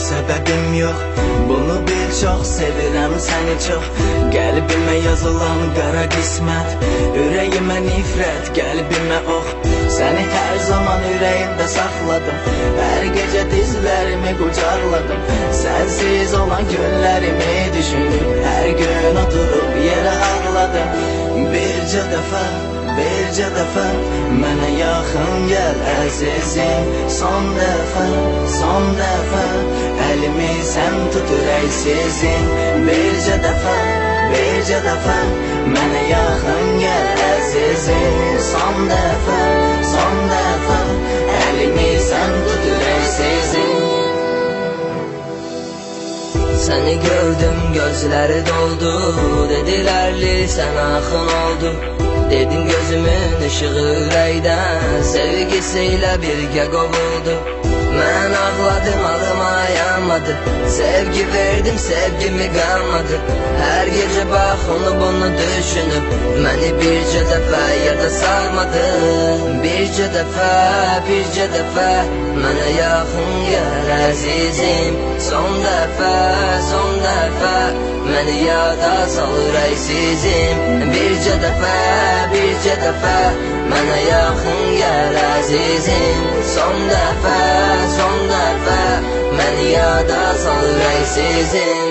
səbəbim yox. Bunu bil, çox sevirəm səni çox. Qəlbimə yazılan qara qismət, ürəyimə nifrət, qəlbimə ox. Səni hər zaman ürəyimdə saxladım, hər gecə dizlərimi qucaqladım. Sənsiz olan günlərimi düşünüb, hər gün oturub yerə ağladım. Bircə dəfə mənə yaxın gəl əzizim. Son dəfə əlimi sən tut ürəksizim. Bircə dəfə mənə yaxın gəl əzizim. Son dəfə əlimi sən tut ürəksizim. Səni gördüm, gözləri doldu, dedilərli sən axın oldu. Dedin gözümün ışığı ürəkdən, sevgisiyle birgə qovuldu. Mən ağladım, ağlıma yanmadı, sevgi verdim, sevgimi qalmadı. Hər gecə bax onu bunu düşünüb, məni bircə dəfə yada salmadı. Bircə dəfə mənə yaxın gəl əzizim. Son dəfə məni yada sal ürəksizim. Bircə dəfə mənə yaxın gəl əzizim. Son dəfə məni yada sal ürəksizim.